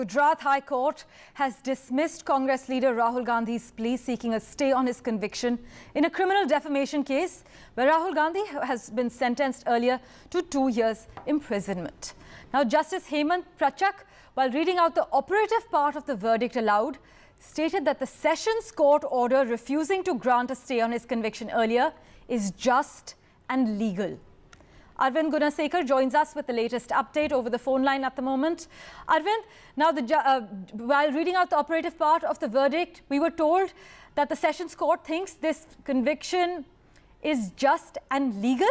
Gujarat High Court has dismissed Congress leader Rahul Gandhi's plea seeking a stay on his conviction in a criminal defamation case where Rahul Gandhi has been sentenced earlier to 2 years imprisonment. Now, Justice Hemant Prachak, while reading out the operative part of the verdict aloud, stated that the Sessions Court order refusing to grant a stay on his conviction earlier is just and legal. Arvind Gunasekar joins us with the latest update over the phone line at the moment. Arvind, now while reading out the operative part of the verdict, we were told that the Sessions Court thinks this conviction is just and legal?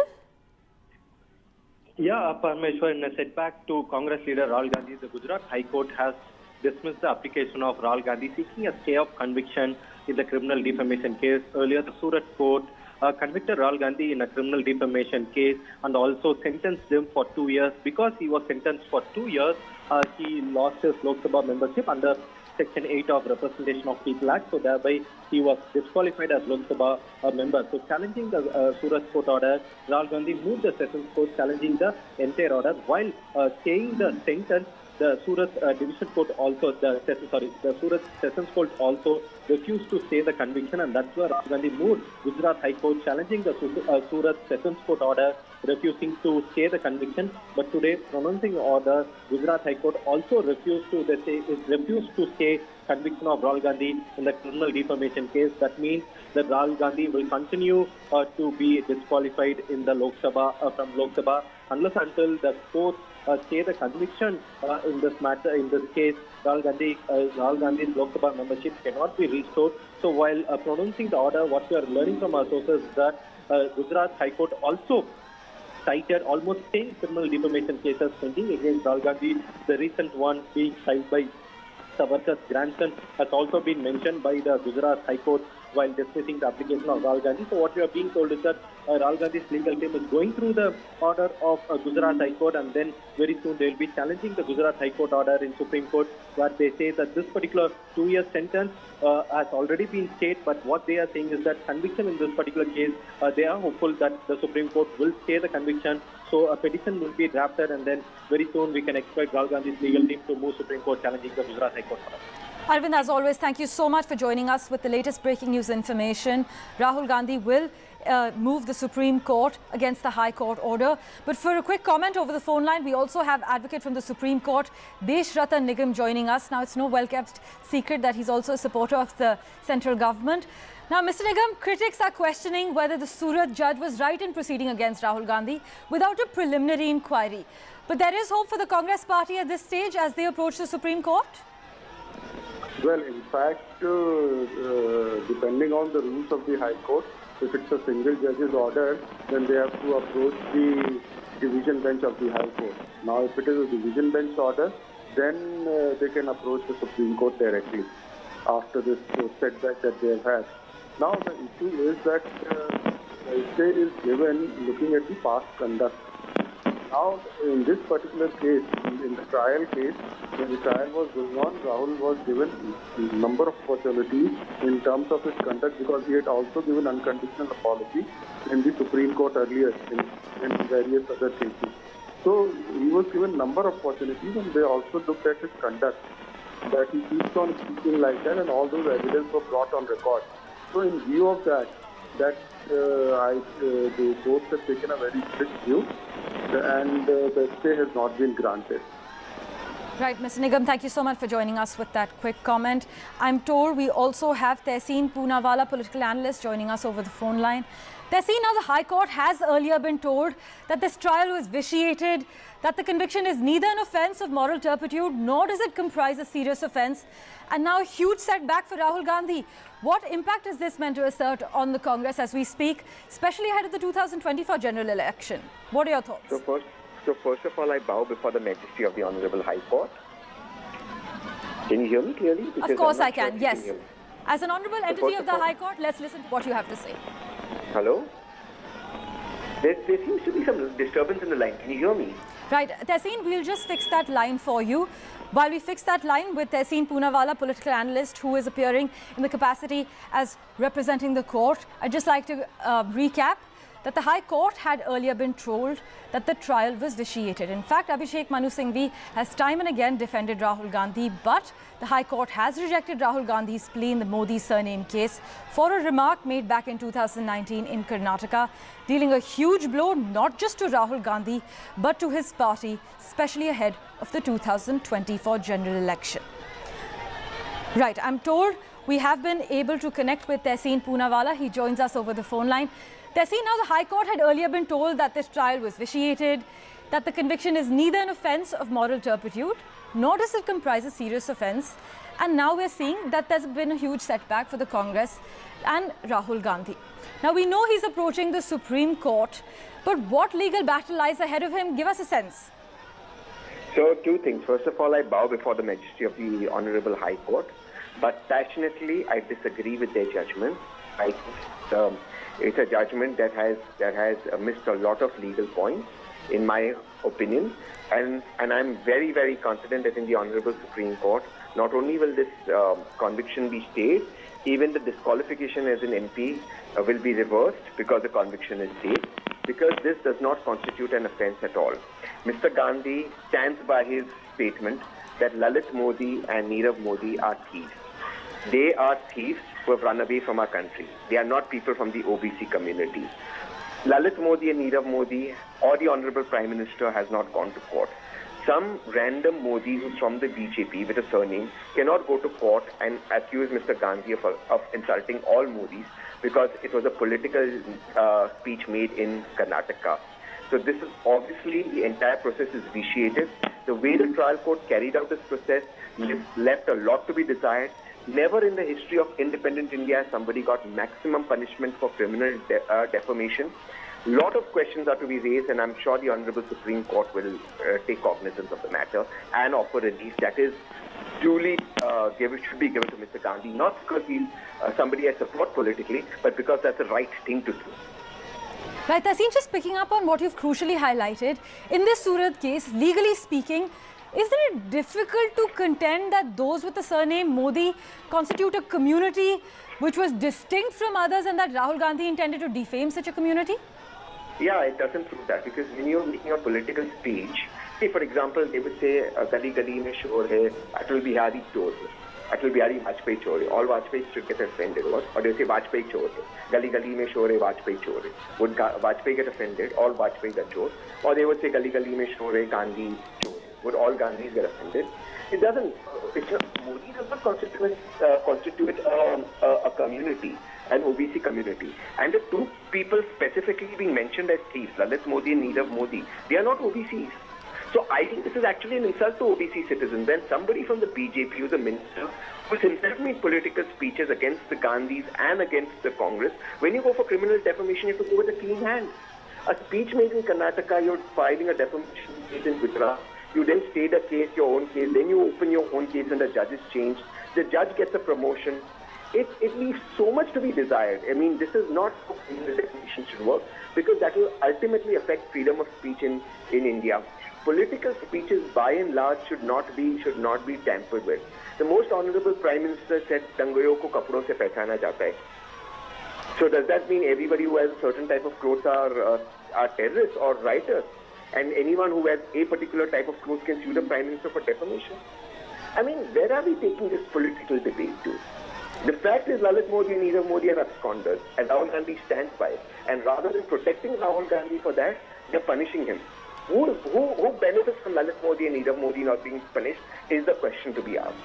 Yeah, Parmeshwar, in a setback to Congress leader Rahul Gandhi, the Gujarat High Court has dismissed the application of Rahul Gandhi seeking a stay of conviction in the criminal defamation case. Earlier, the Surat court convicted Rahul Gandhi in a criminal defamation case and also sentenced him for 2 years. Because he was sentenced for 2 years, he lost his Lok Sabha membership under Section 8 of Representation of People Act. So thereby, he was disqualified as Lok Sabha member. So challenging the Surat court order, Rahul Gandhi moved the Sessions Court challenging the entire order. While staying the sentence, the Surat Division Court also, the Surat Sessions Court also refused to stay the conviction, and that's where Rahul Gandhi moved Gujarat High Court challenging the Surat Sessions Court order refusing to stay the conviction. But today, pronouncing order, Gujarat High Court also refused to stay conviction of Rahul Gandhi in the criminal defamation case. That means that Rahul Gandhi will continue to be disqualified in the Lok Sabha from Lok Sabha unless until the court stay the conviction in this matter. In this case, Rahul Gandhi's Lok Sabha membership cannot be restored. So while pronouncing the order, what we are learning from our sources is that Gujarat High Court also cited almost 10 criminal defamation cases pending against Rahul Gandhi. The recent one being cited by Savarkar's grandson has also been mentioned by the Gujarat High Court while dismissing the application of Rahul Gandhi. So what we are being told is that Rahul Gandhi's legal team is going through the order of Gujarat High Court, and then very soon they will be challenging the Gujarat High Court order in Supreme Court, where they say that this particular 2-year sentence has already been stayed. But what they are saying is that conviction in this particular case, they are hopeful that the Supreme Court will stay the conviction. So a petition will be drafted, and then very soon we can expect Rahul Gandhi's legal team to move Supreme Court challenging the Gujarat High Court order. Arvind, as always, thank you so much for joining us with the latest breaking news information. Rahul Gandhi will move the Supreme Court against the High Court order. But for a quick comment over the phone line, we also have advocate from the Supreme Court, Deshrata Nigam, joining us. Now, it's no well-kept secret that he's also a supporter of the central government. Now, Mr. Nigam, critics are questioning whether the Surat judge was right in proceeding against Rahul Gandhi without a preliminary inquiry. But there is hope for the Congress party at this stage as they approach the Supreme Court? Well, in fact, depending on the rules of the High Court, if it's a single judge's order, then they have to approach the division bench of the High Court. Now, if it is a division bench order, then they can approach the Supreme Court directly after this setback that they have had. Now, the issue is that the stay is given looking at the past conduct. Now, in this particular case, in the trial case, when the trial was going on, Rahul was given a number of opportunities in terms of his conduct because he had also given unconditional apology in the Supreme Court earlier in various other cases. So, he was given a number of opportunities, and they also looked at his conduct, that he keeps on speaking like that, and all those evidence were brought on record. So, in view of that, the court has taken a very strict view, and the stay has not been granted. Right, Mr. Nigam, thank you so much for joining us with that quick comment. I'm told we also have Tehseen Poonawala, political analyst, joining us over the phone line. Tehseen, now the High Court has earlier been told that this trial was vitiated, that the conviction is neither an offence of moral turpitude, nor does it comprise a serious offence. And now a huge setback for Rahul Gandhi. What impact is this meant to assert on the Congress as we speak, especially ahead of the 2024 general election? What are your thoughts? So first of all, I bow before the majesty of the Honorable High Court. Can you hear me clearly? Because of course I can, yes. As an honourable entity of the High Court, let's listen to what you have to say. Hello? There seems to be some disturbance in the line. Can you hear me? Right. Tehseen, we'll just fix that line for you. While we fix that line with Tehseen Poonawala, political analyst who is appearing in the capacity as representing the court, I'd just like to recap that the High Court had earlier been told that the trial was vitiated. In fact, Abhishek Manu Singhvi has time and again defended Rahul Gandhi, but the High Court has rejected Rahul Gandhi's plea in the Modi surname case for a remark made back in 2019 in Karnataka, dealing a huge blow not just to Rahul Gandhi, but to his party, especially ahead of the 2024 general election. Right, I'm told we have been able to connect with Tehseen Poonawala. He joins us over the phone line. Tehseen, now the High Court had earlier been told that this trial was vitiated, that the conviction is neither an offence of moral turpitude, nor does it comprise a serious offence. And now we're seeing that there's been a huge setback for the Congress and Rahul Gandhi. Now we know he's approaching the Supreme Court, but what legal battle lies ahead of him? Give us a sense. So, two things. First of all, I bow before the majesty of the Honorable High Court, but passionately, I disagree with their judgment. It's a judgment that has missed a lot of legal points, in my opinion, and I'm very, very confident that in the Honorable Supreme Court, not only will this conviction be stayed, even the disqualification as an MP will be reversed because the conviction is stayed, because this does not constitute an offence at all. Mr. Gandhi stands by his statement that Lalit Modi and Nirav Modi are thieves. They are thieves who have run away from our country. They are not people from the OBC community. Lalit Modi and Nirav Modi or the Honorable Prime Minister has not gone to court. Some random Modi who's from the BJP with a surname cannot go to court and accuse Mr. Gandhi of insulting all Modis because it was a political speech made in Karnataka. So this is obviously, the entire process is vitiated. The way the trial court carried out this process left a lot to be desired. Never in the history of independent India somebody got maximum punishment for criminal defamation. A lot of questions are to be raised, and I'm sure the Honorable Supreme Court will take cognizance of the matter and offer a relief that is duly should be given to Mr. Gandhi, not because he's somebody I support politically, but because that's the right thing to do. Right, Tehseen, just picking up on what you've crucially highlighted, in this Surat case, legally speaking, isn't it difficult to contend that those with the surname Modi constitute a community which was distinct from others and that Rahul Gandhi intended to defame such a community? Yeah, it doesn't prove that, because when you're making a political speech, say for example, they would say, Gali Gali mein shor hai, Atal Bihari chor hai, Atal Bihari Vajpayee chor hai. All Vajpayee should get offended. Or they say Vajpayee chor hai, Gali Gali mein shor hai, Vajpayee chor hai. Would Vajpayee get offended? All Vajpayee are chor. Or they would say Gali Gali mein shor hai, Gandhi chor. Would all Gandhis get offended? It doesn't. Modi does not constitute a community, an OBC community. And the two people specifically being mentioned as thieves, Lalit Modi and Nirav Modi, they are not OBCs. So I think this is actually an insult to OBC citizens. When somebody from the BJP, who's a minister, who's himself made political speeches against the Gandhis and against the Congress, when you go for criminal defamation, you have to go with a clean hand. A speech made in Karnataka, you're filing a defamation case in Gujarat. You then stay the case, your own case, then you open your own case and the judge is changed. The judge gets a promotion. It leaves so much to be desired. I mean, this is not how criminal defamation should work, because that will ultimately affect freedom of speech in India. Political speeches, by and large, should not be tampered with. The most honorable Prime Minister said, "Dangoyo ko kapdon se pehchana jata hai." So does that mean everybody who has a certain type of clothes are terrorists or rioters? And anyone who has a particular type of clothes can sue the Prime Minister for defamation? I mean, where are we taking this political debate to? The fact is Lalit Modi and Nirav Modi are absconders, and Rahul Gandhi stands by it. And rather than protecting Rahul Gandhi for that, they're punishing him. Who benefits from Lalit Modi and Nirav Modi not being punished is the question to be asked.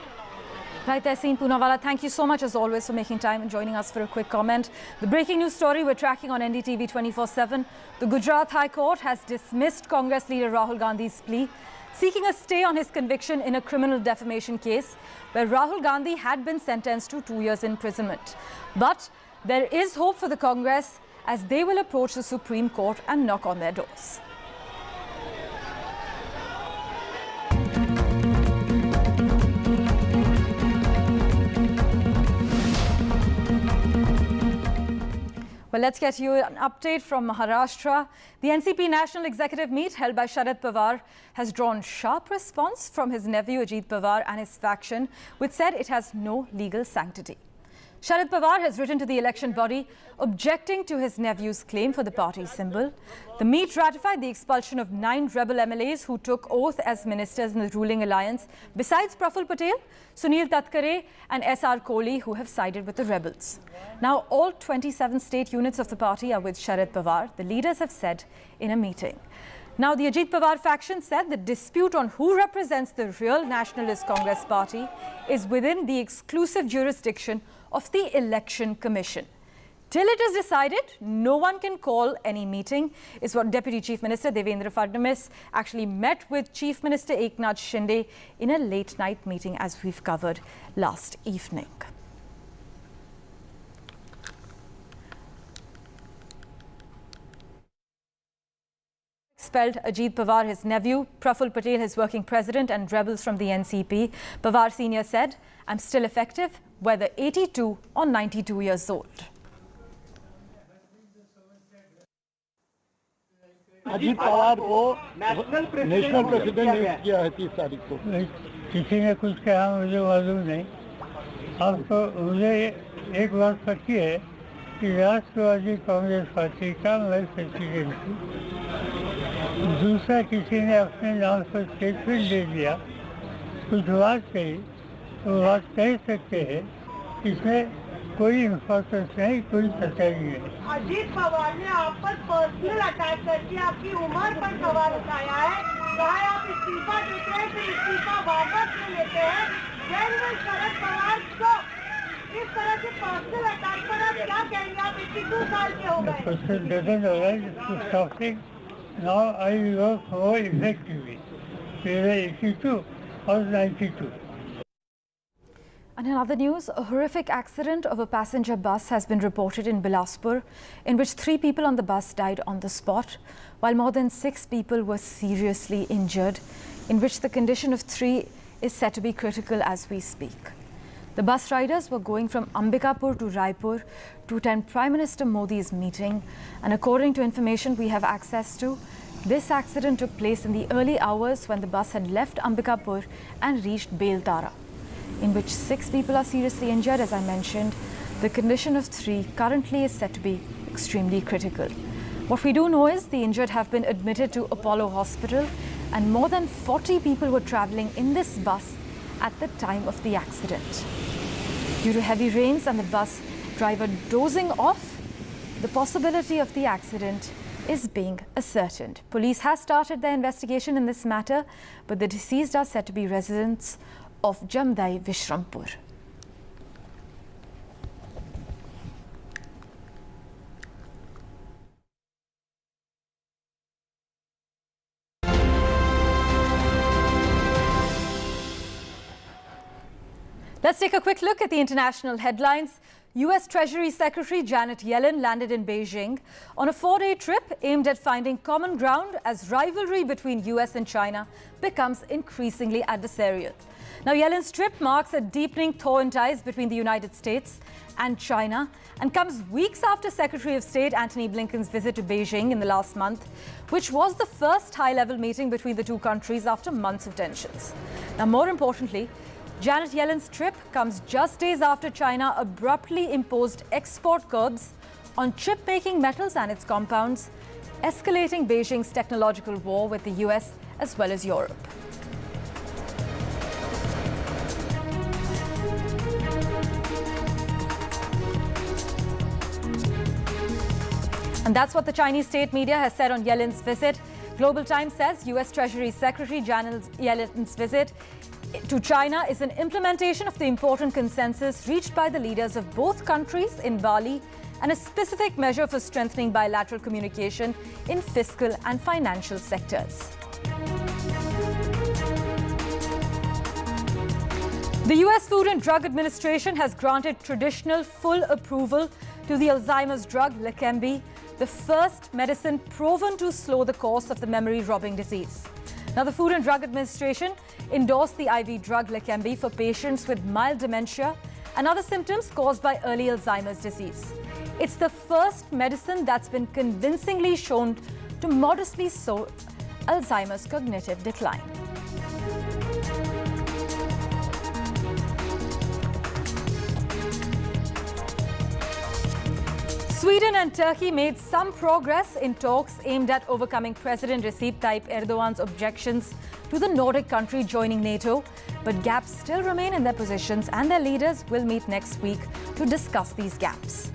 Right, Tehseen Poonawala, thank you so much as always for making time and joining us for a quick comment. The breaking news story we're tracking on NDTV 24/7. The Gujarat High Court has dismissed Congress leader Rahul Gandhi's plea, seeking a stay on his conviction in a criminal defamation case where Rahul Gandhi had been sentenced to 2 years imprisonment. But there is hope for the Congress as they will approach the Supreme Court and knock on their doors. Well, let's get you an update from Maharashtra. The NCP National Executive Meet held by Sharad Pawar has drawn sharp response from his nephew Ajit Pawar and his faction, which said it has no legal sanctity. Sharad Pawar has written to the election body objecting to his nephew's claim for the party symbol. The meet ratified the expulsion of 9 rebel MLAs who took oath as ministers in the ruling alliance, besides Praful Patel, Sunil Tatkare and S.R. Kohli, who have sided with the rebels. Now all 27 state units of the party are with Sharad Pawar, the leaders have said in a meeting. Now, the Ajit Pawar faction said the dispute on who represents the real Nationalist Congress party is within the exclusive jurisdiction of the Election Commission. Till it is decided, no one can call any meeting, is what Deputy Chief Minister Devendra Fadnavis actually met with Chief Minister Eknath Shinde in a late-night meeting, as we've covered last evening. Expelled Ajit Pawar, his nephew, Praful Patel, his working president, and rebels from the NCP. Pawar Senior said, "I'm still effective, whether 82 or 92 years old." Ajit Pawar को national president नियुक्त किया है 30 तारीख को। किसी ने कुछ कहा मुझे मालूम नहीं। अब तो मुझे एक बात पक्की है कि राष्ट्रवादी कांग्रेस पार्टी का मैं प्रेसिडेंट हूँ। दूसरा किसी ने अपने नाम पर स्टेटमेंट दे दिया, कुछ बात कही, तो बात कह सकते हैं, इसमें कोई इम्पोर्टेंस नहीं, कोई सच्चाई नहीं। अजीत पवार ने आप पर पर्सनल अटैक करके आपकी उम्र पर सवाल उठाया है। चाहे आप इस्तीफा देते हैं, फिर इस्तीफा वापस ले लेते हैं। शरद पवार को इस तरह के पर्सनल अटैक पर आप क्या कहेंगे? आप 82 साल के हो गए। Now I work more effectively, whether 82 or 92. And in other news, a horrific accident of a passenger bus has been reported in Bilaspur, in which 3 people on the bus died on the spot, while more than 6 people were seriously injured, in which the condition of 3 is said to be critical as we speak. The bus riders were going from Ambikapur to Raipur to attend Prime Minister Modi's meeting, and according to information we have access to, this accident took place in the early hours when the bus had left Ambikapur and reached Beltara, in which 6 people are seriously injured. As I mentioned, the condition of 3 currently is said to be extremely critical. What we do know is the injured have been admitted to Apollo Hospital, and more than 40 people were travelling in this bus at the time of the accident. Due to heavy rains and the bus driver dozing off, the possibility of the accident is being ascertained. Police has started their investigation in this matter, but the deceased are said to be residents of Jamdai, Vishrampur. Let's take a quick look at the international headlines. US Treasury Secretary Janet Yellen landed in Beijing on a 4-day trip aimed at finding common ground as rivalry between US and China becomes increasingly adversarial. Now, Yellen's trip marks a deepening thaw in ties between the United States and China and comes weeks after Secretary of State Antony Blinken's visit to Beijing in the last month, which was the first high-level meeting between the two countries after months of tensions. Now, more importantly, Janet Yellen's trip comes just days after China abruptly imposed export curbs on chip-making metals and its compounds, escalating Beijing's technological war with the US as well as Europe. And that's what the Chinese state media has said on Yellen's visit. Global Times says US Treasury Secretary Janet Yellen's visit to China is an implementation of the important consensus reached by the leaders of both countries in Bali and a specific measure for strengthening bilateral communication in fiscal and financial sectors. The US Food and Drug Administration has granted traditional full approval to the Alzheimer's drug Leqembi, the first medicine proven to slow the course of the memory-robbing disease. Now, the Food and Drug Administration endorsed the IV drug Leqembi for patients with mild dementia and other symptoms caused by early Alzheimer's disease. It's the first medicine that's been convincingly shown to modestly slow Alzheimer's cognitive decline. Sweden and Turkey made some progress in talks aimed at overcoming President Recep Tayyip Erdogan's objections to the Nordic country joining NATO. But gaps still remain in their positions, and their leaders will meet next week to discuss these gaps.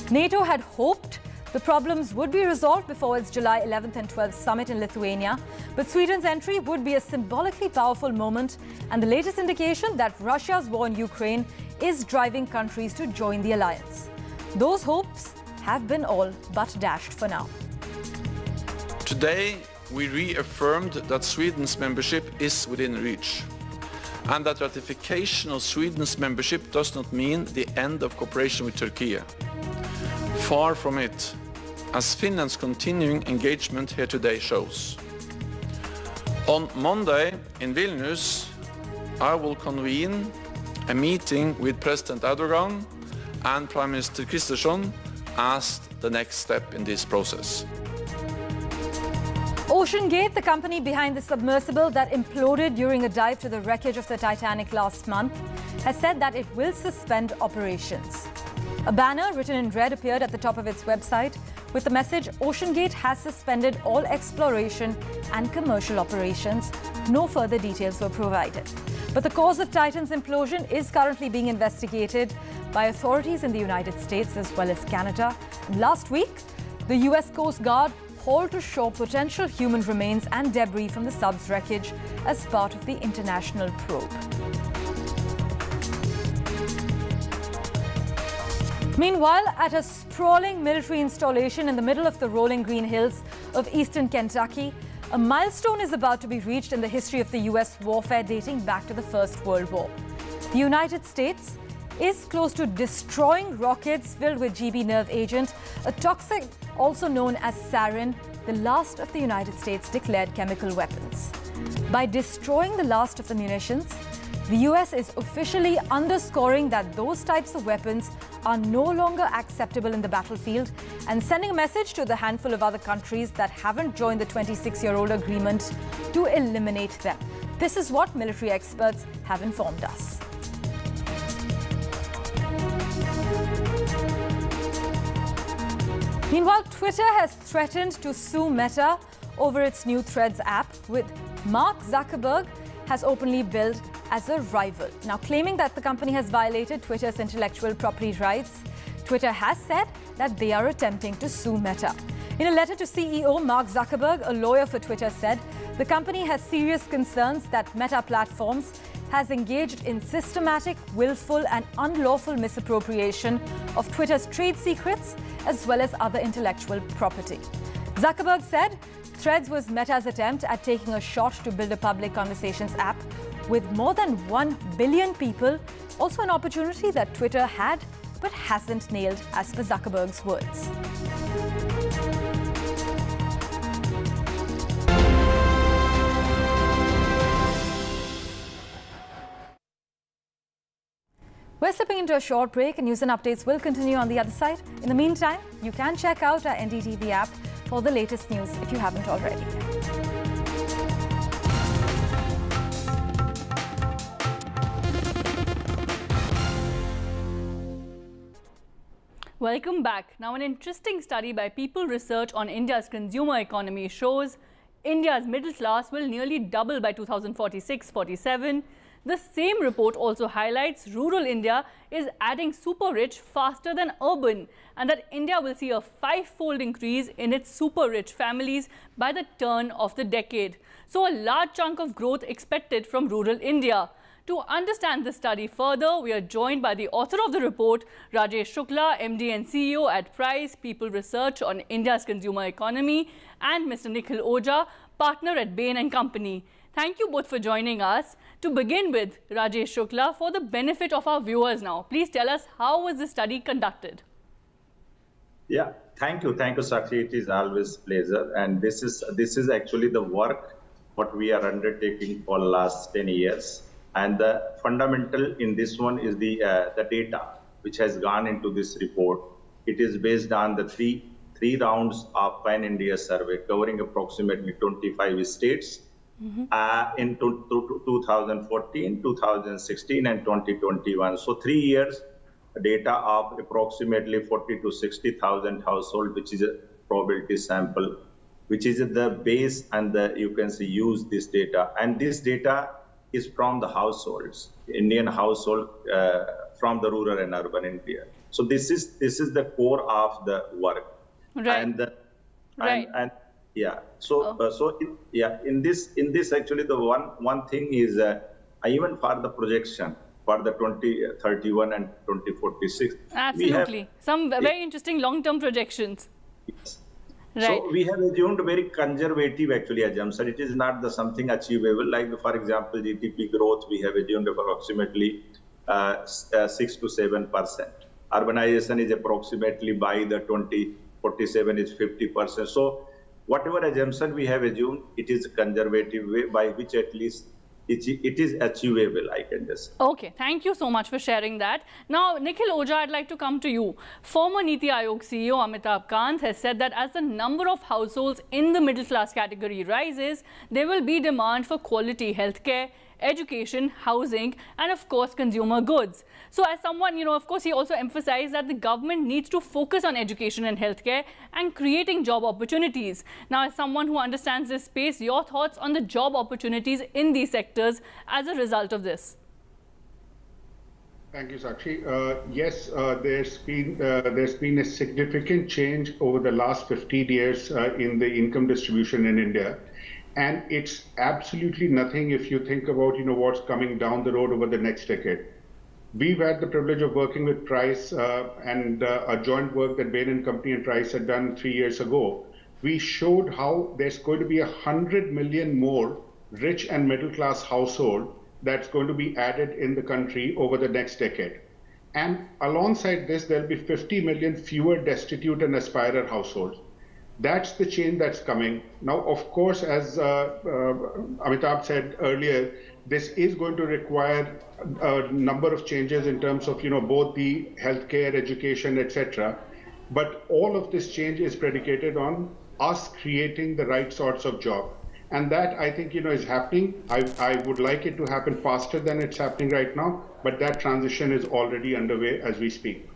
NATO had hoped the problems would be resolved before its July 11th and 12th summit in Lithuania, but Sweden's entry would be a symbolically powerful moment and the latest indication that Russia's war in Ukraine is driving countries to join the alliance. Those hopes have been all but dashed for now. Today, we reaffirmed that Sweden's membership is within reach, and that ratification of Sweden's membership does not mean the end of cooperation with Turkey. Far from it, as Finland's continuing engagement here today shows. On Monday in Vilnius, I will convene a meeting with President Erdogan and Prime Minister Kristersson as the next step in this process. OceanGate, the company behind the submersible that imploded during a dive to the wreckage of the Titanic last month, has said that it will suspend operations. A banner written in red appeared at the top of its website with the message, OceanGate has suspended all exploration and commercial operations. No further details were provided. But the cause of Titan's implosion is currently being investigated by authorities in the United States as well as Canada. And last week, the US Coast Guard hauled to shore potential human remains and debris from the sub's wreckage as part of the international probe. Meanwhile, at a sprawling military installation in the middle of the rolling green hills of eastern Kentucky, a milestone is about to be reached in the history of the US warfare dating back to the First World War. The United States is close to destroying rockets filled with GB nerve agent, a toxic also known as sarin, the last of the United States declared chemical weapons. By destroying the last of the munitions, the US is officially underscoring that those types of weapons are no longer acceptable in the battlefield and sending a message to the handful of other countries that haven't joined the 26-year-old agreement to eliminate them. This is what military experts have informed us. Meanwhile, Twitter has threatened to sue Meta over its new Threads app, with Mark Zuckerberg has openly billed as a rival. Now, claiming that the company has violated Twitter's intellectual property rights, Twitter has said that they are attempting to sue Meta. In a letter to CEO Mark Zuckerberg, a lawyer for Twitter said the company has serious concerns that Meta Platforms has engaged in systematic, willful and unlawful misappropriation of Twitter's trade secrets as well as other intellectual property. Zuckerberg said Threads was Meta's attempt at taking a shot to build a public conversations app with more than 1 billion people, also an opportunity that Twitter had but hasn't nailed, as per Zuckerberg's words. We're slipping into a short break, and news and updates will continue on the other side. In the meantime, you can check out our NDTV app for the latest news if you haven't already. Welcome back. Now, an interesting study by People Research on India's consumer economy shows India's middle class will nearly double by 2046-47. The same report also highlights rural India is adding super rich faster than urban, and that India will see a 5-fold increase in its super rich families by the turn of the decade. So a large chunk of growth expected from rural India. To understand this study further, we are joined by the author of the report, Rajesh Shukla, MD and CEO at Price People Research on India's consumer economy, and Mr. Nikhil Oja, partner at Bain & Company. Thank you both for joining us. To begin with, Rajesh Shukla, for the benefit of our viewers now, please tell us, how was the study conducted? Yeah, thank you, Sakshi. It is always a pleasure. And this is actually the work what we are undertaking for the last 10 years. And the fundamental in this one is the data which has gone into this report. It is based on the three rounds of Pan-India survey covering approximately 25 states. In 2014, 2016, and 2021. So 3 years data of approximately 40 to 60,000 households, which is a probability sample, which is the base, and you can see use this data. And this data is from the households, Indian household, from the rural and urban India. So this is the core of the work. Right. And yeah. So in this actually the one thing is even for the projection for the 2031 and 2046. Absolutely. Some very interesting long-term projections. Yes. Right. So we have assumed very conservative actually assumption. It is not something achievable. Like for example, GDP growth, we have assumed approximately 6 to 7%. Urbanization is approximately by the 2047 is 50%. So whatever assumption we have assumed, it is a conservative way by which at least it is achievable, I can just say. Okay, thank you so much for sharing that. Now, Nikhil Oja, I'd like to come to you. Former Niti Aayog CEO Amitabh Kant has said that as the number of households in the middle class category rises, there will be demand for quality healthcare, education, housing, and of course consumer goods. So as someone, of course he also emphasized that the government needs to focus on education and healthcare and creating job opportunities. Now as someone who understands this space, your thoughts on the job opportunities in these sectors as a result of this? Thank you, Sakshi. Yes, there's been a significant change over the last 15 years in the income distribution in India. And it's absolutely nothing if you think about, what's coming down the road over the next decade. We've had the privilege of working with Price and a joint work that Bain & Company and Price had done 3 years ago. We showed how there's going to be 100 million more rich and middle class household that's going to be added in the country over the next decade. And alongside this, there'll be 50 million fewer destitute and aspirer households. That's the change that's coming. Now, of course, as Amitabh said earlier, this is going to require a number of changes in terms of, both the healthcare, education, etc. But all of this change is predicated on us creating the right sorts of jobs. And that, I think, is happening. I would like it to happen faster than it's happening right now, but that transition is already underway as we speak.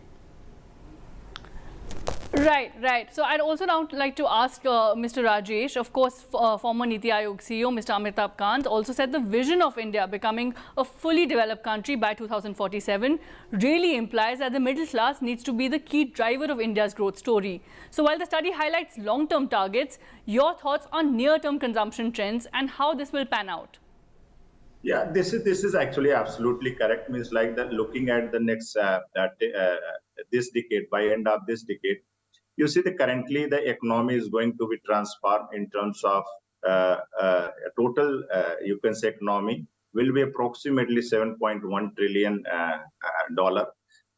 Right. So I'd also now like to ask Mr. Rajesh, of course, former Niti Aayog CEO, Mr. Amitabh Kant, also said the vision of India becoming a fully developed country by 2047 really implies that the middle class needs to be the key driver of India's growth story. So while the study highlights long-term targets, your thoughts on near-term consumption trends and how this will pan out? Yeah, this is actually absolutely correct. Means like that looking at the next this decade, by end of this decade, you see that currently the economy is going to be transformed in terms of total, you can say economy will be approximately $7.1 trillion,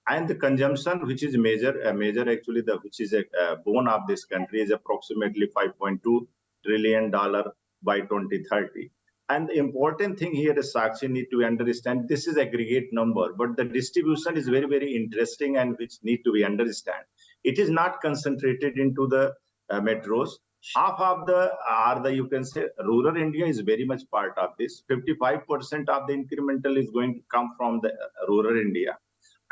and the consumption, which is major actually, which is a bone of this country, is approximately $5.2 trillion by 2030. And the important thing here is Sakshi need to understand this is aggregate number, but the distribution is very, very interesting and which need to be understand. It is not concentrated into the metros. Half of you can say rural India is very much part of this. 55% of the incremental is going to come from the rural India.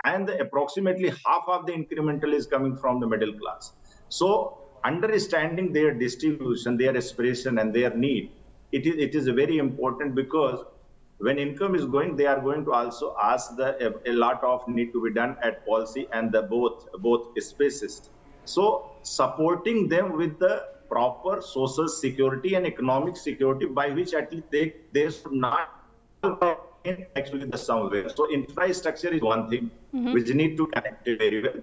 And approximately half of the incremental is coming from the middle class. So understanding their distribution, their aspiration and their need, it is very important, because when income is going, they are going to also ask a lot of need to be done at policy and the both spaces. So supporting them with the proper social security and economic security by which at least they should not actually the somewhere. So infrastructure is one thing which need to connect it very well.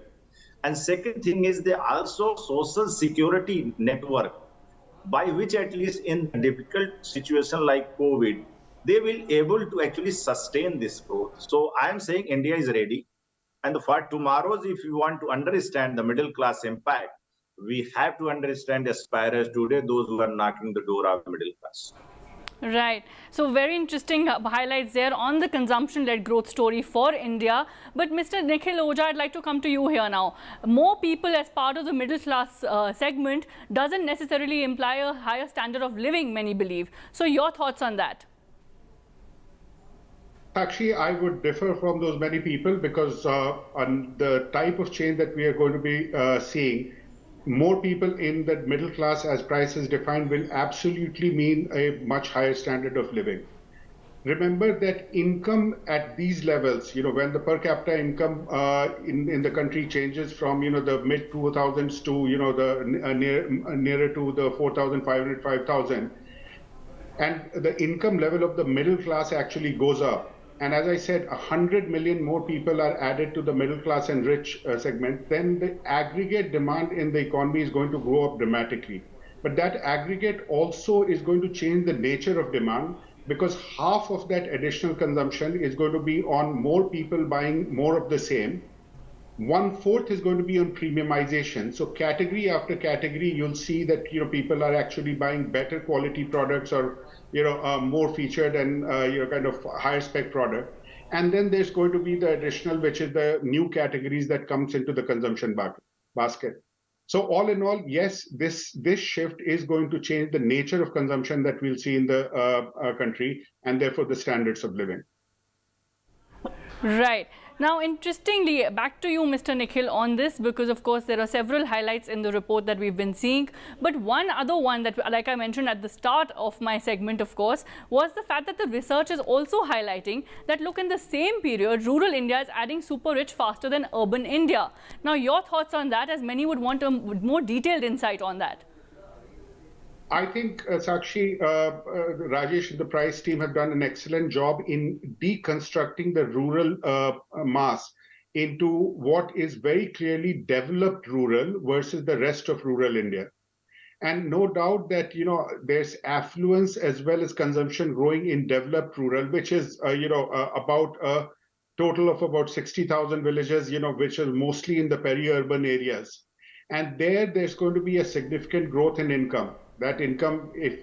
And second thing is the also social security network by which at least in a difficult situation like COVID, they will able to actually sustain this growth. So I am saying India is ready. And for tomorrow's, if you want to understand the middle class impact, we have to understand aspirers today, those who are knocking the door of the middle class. Right. So very interesting highlights there on the consumption-led growth story for India. But Mr. Nikhil Oja, I'd like to come to you here now. More people as part of the middle class segment doesn't necessarily imply a higher standard of living, many believe. So your thoughts on that? Actually, I would differ from those many people because on the type of change that we are going to be seeing, more people in the middle class as price is defined will absolutely mean a much higher standard of living. Remember that income at these levels, when the per capita income in the country changes from, the mid 2000s to, the nearer to the 4,500, 5,000, and the income level of the middle class actually goes up. And as I said, 100 million more people are added to the middle class and rich segment, then the aggregate demand in the economy is going to grow up dramatically. But that aggregate also is going to change the nature of demand, because half of that additional consumption is going to be on more people buying more of the same. 1/4 is going to be on premiumization. So category after category, you'll see that people are actually buying better quality products or more featured and kind of higher spec product. And then there's going to be the additional, which is the new categories that comes into the consumption basket. So all in all, yes, this shift is going to change the nature of consumption that we'll see in the country, and therefore the standards of living. Right. Now, interestingly, back to you, Mr. Nikhil, on this, because of course there are several highlights in the report that we've been seeing. But one other one that, like I mentioned at the start of my segment, of course, was the fact that the research is also highlighting that, look, in the same period, rural India is adding super rich faster than urban India. Now, your thoughts on that, as many would want a more detailed insight on that. I think, Sakshi, Rajesh and the Price team have done an excellent job in deconstructing the rural mass into what is very clearly developed rural versus the rest of rural India. And no doubt that, there's affluence as well as consumption growing in developed rural, which is, about a total of about 60,000 villages, which are mostly in the peri-urban areas. And there's going to be a significant growth in income. That income, if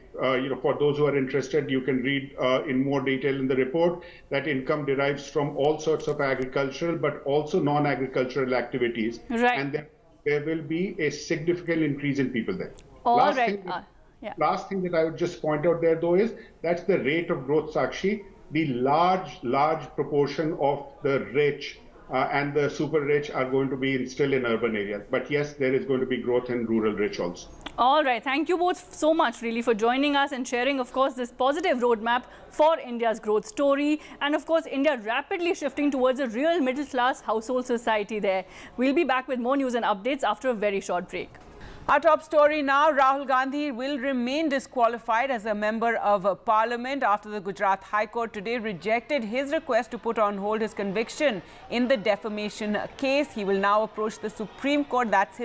for those who are interested, you can read in more detail in the report, that income derives from all sorts of agricultural, but also non-agricultural activities. Right. And there will be a significant increase in people there. Last thing that I would just point out there, though, is that's the rate of growth, Sakshi. The large proportion of the rich and the super rich are going to be still in urban areas. But yes, there is going to be growth in rural rich also. All right. Thank you both so much, really, for joining us and sharing, of course, this positive roadmap for India's growth story. And, of course, India rapidly shifting towards a real middle-class household society there. We'll be back with more news and updates after a very short break. Our top story now, Rahul Gandhi will remain disqualified as a member of Parliament after the Gujarat High Court today rejected his request to put on hold his conviction in the defamation case. He will now approach the Supreme Court. That's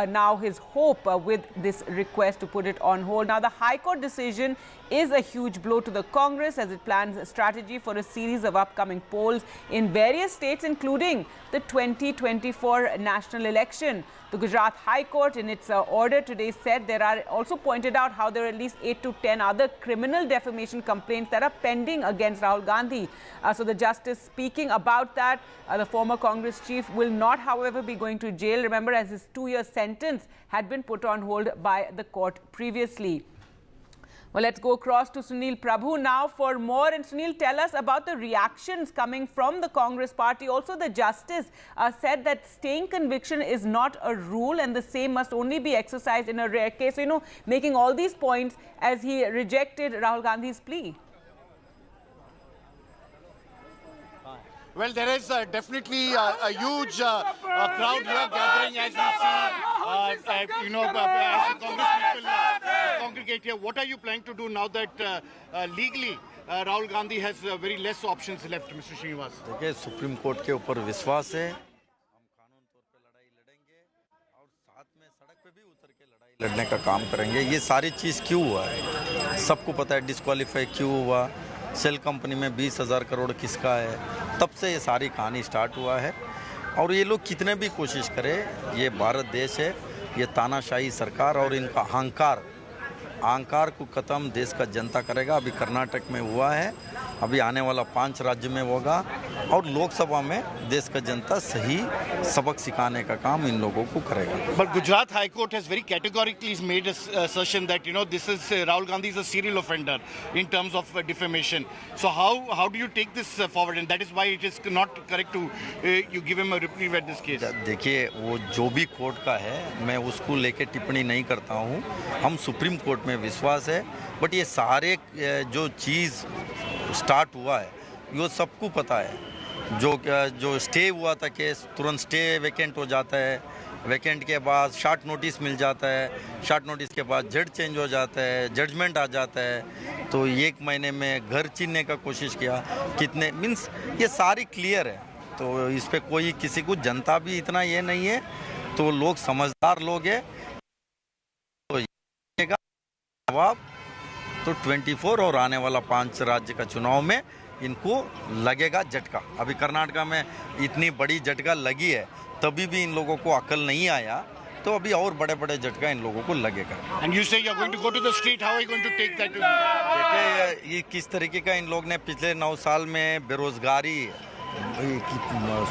now his hope with this request to put it on hold. Now, the High Court decision is a huge blow to the Congress as it plans a strategy for a series of upcoming polls in various states, including the 2024 national election. The Gujarat High Court, in its order today, said also pointed out how there are at least 8 to 10 other criminal defamation complaints that are pending against Rahul Gandhi. So the justice speaking about that, the former Congress chief will not, however, be going to jail. Remember, as his 2-year sentence had been put on hold by the court previously. Well, let's go across to Sunil Prabhu now for more. And Sunil, tell us about the reactions coming from the Congress party. Also, the justice said that staying conviction is not a rule and the same must only be exercised in a rare case. So, making all these points as he rejected Rahul Gandhi's plea. Well, there is definitely a huge crowd here gathering as we see, as the Congress people congregate here. What are you planning to do now that legally Rahul Gandhi has very less options left, Mr. Srinivas? देखिए, supreme court के ऊपर विश्वास है, हम कानून तौर पे लड़ाई लड़ेंगे और साथ में सड़क पे भी उतर के लड़ाई लड़ने का काम करेंगे। ये सारी चीज़ क्यों हुआ है, सबको पता है। डिस्क्वालीफाई क्यों हुआ, सेल कंपनी में 20,000 करोड़ किसका है, तब से ये सारी कहानी स्टार्ट हुआ है। और ये लोग कितने भी कोशिश करें, ये भारत देश है, ये तानाशाही सरकार और इनका अहंकार को ख़त्म देश का जनता करेगा। अभी कर्नाटक में हुआ है, अभी आने वाला 5 राज्य में होगा और लोकसभा में देश का जनता सही सबक सिखाने का काम इन लोगों को करेगा. But Gujarat High Court has very categorically made an assertion that, this is Rahul Gandhi is a serial offender in terms of defamation. So how do you take this forward? And that is why it is not correct to you give him a reprieve at this case. देखिए, वो जो भी court का है, मैं उसको लेके टिप्पणी नहीं करता हूँ. हम सुप्रीम कोर्ट में विश्वास है. बट ये सारे जो चीज़ स्टार्ट हुआ है, ये सबको पता है. जो स्टे हुआ था केस, तुरंत स्टे वैकेंट हो जाता है. वैकेंट के बाद शॉर्ट नोटिस मिल जाता है. शॉर्ट नोटिस के बाद जज चेंज हो जाता है, जजमेंट आ जाता है. तो 1 महीने में घर छीनने का कोशिश किया. कितने मीन्स ये सारी क्लियर है. तो इस पे कोई किसी को जनता भी इतना ये नहीं है. तो लोग समझदार लोग हैं. तो ये जवाब तो 24 और आने वाला 5 राज्य का चुनाव में इनको लगेगा झटका. अभी कर्नाटका में इतनी बड़ी झटका लगी है, तभी भी इन लोगों को अकल नहीं आया. तो अभी और बड़े-बड़े झटका इन लोगों को लगेगा. And you say you are going to go to the street. How are you going to take that? देखिए, ये किस तरीके का इन लोग ने पिछले 9 साल में बेरोजगारी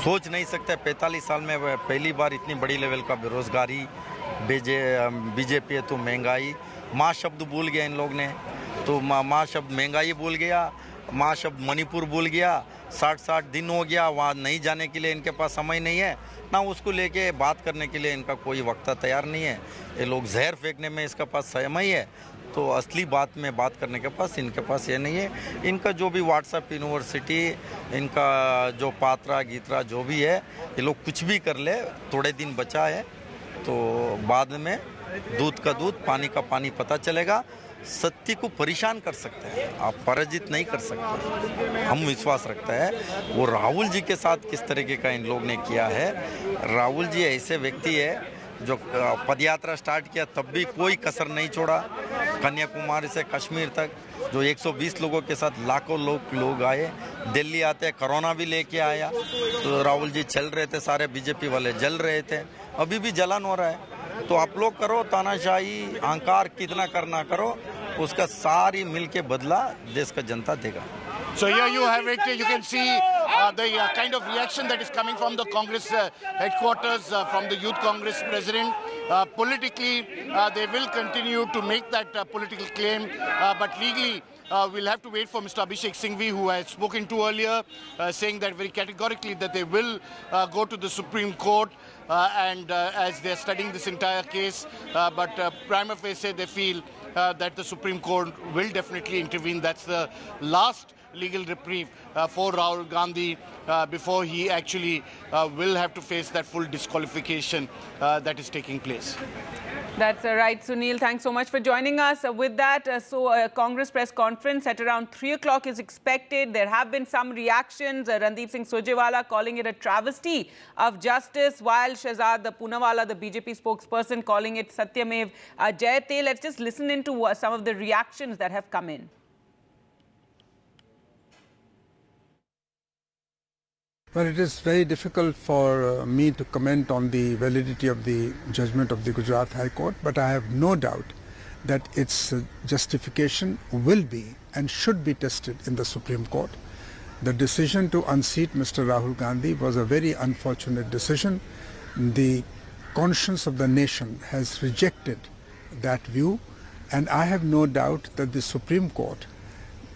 सोच नहीं सकते. 45 साल में पहली बार इतनी बड़ी लेवल का बेरोजगारी. बीजेपी है तो महंगाई. माँ शब्द भूल गया इन लोग ने. तो माँ शब्द महंगाई भूल गया. माँ शब्द मणिपुर भूल गया. 60 दिन हो गया, वहाँ नहीं जाने के लिए इनके पास समय नहीं है ना. उसको लेके बात करने के लिए इनका कोई वक्ता तैयार नहीं है. ये लोग जहर फेंकने में इसका पास समय है. तो असली बात में बात करने के पास इनके पास ये नहीं है. इनका जो भी व्हाट्सएप यूनिवर्सिटी, इनका जो पात्रा गीतरा जो भी है, ये लोग कुछ भी कर ले. थोड़े दिन बचा है तो बाद में दूध का दूध, पानी का पानी पता चलेगा. सत्य को परेशान कर सकते हैं, आप पराजित नहीं कर सकते. हम विश्वास रखते हैं. वो राहुल जी के साथ किस तरीके का इन लोग ने किया है. राहुल जी ऐसे व्यक्ति है जो पदयात्रा स्टार्ट किया तब भी कोई कसर नहीं छोड़ा. कन्याकुमारी से कश्मीर तक जो 120 लोगों के साथ लाखों लोग आए. दिल्ली आते कोरोना भी लेके आया. तो राहुल जी चल रहे थे, सारे बीजेपी वाले जल रहे थे. अभी भी जलन हो रहा है. तो आप लोग करो तानाशाही, अहंकार कितना करना करो, उसका सारी मिल के बदला देश का जनता देगा. So here you have it. You can see the kind of reaction that is coming from the Congress headquarters, from the Youth Congress president. Politically, they will continue to make that political claim, but legally, we'll have to wait for Mr. Abhishek Singhvi, who I had spoken to earlier, saying that very categorically that they will go to the Supreme Court and as they're studying this entire case. But prima facie, they feel that the Supreme Court will definitely intervene. That's the last legal reprieve for Rahul Gandhi before he actually will have to face that full disqualification that is taking place. That's right, Sunil. Thanks so much for joining us. With that, a Congress press conference at around 3 o'clock is expected. There have been some reactions. Randeep Singh Surjewala calling it a travesty of justice, while Shehzad Poonawala, the BJP spokesperson, calling it Satyamev Jayate. Let's just listen into some of the reactions that have come in. Well, it is very difficult for me to comment on the validity of the judgment of the Gujarat High Court, but I have no doubt that its justification will be and should be tested in the Supreme Court. The decision to unseat Mr. Rahul Gandhi was a very unfortunate decision. The conscience of the nation has rejected that view, and I have no doubt that the Supreme Court,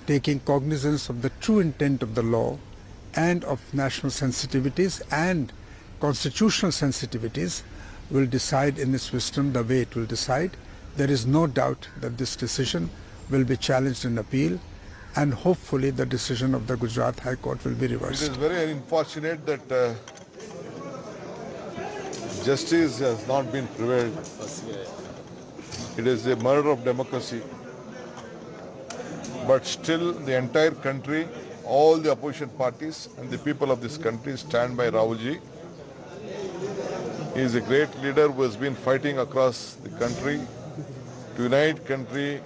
taking cognizance of the true intent of the law and of national sensitivities and constitutional sensitivities, will decide in its wisdom the way it will decide. There is no doubt that this decision will be challenged in appeal, and hopefully the decision of the Gujarat High Court will be reversed. It is very unfortunate that justice has not been prevailed. It is a murder of democracy. But still the entire country, all the opposition parties and the people of this country stand by Rahulji. He is a great leader who has been fighting across the country to unite country,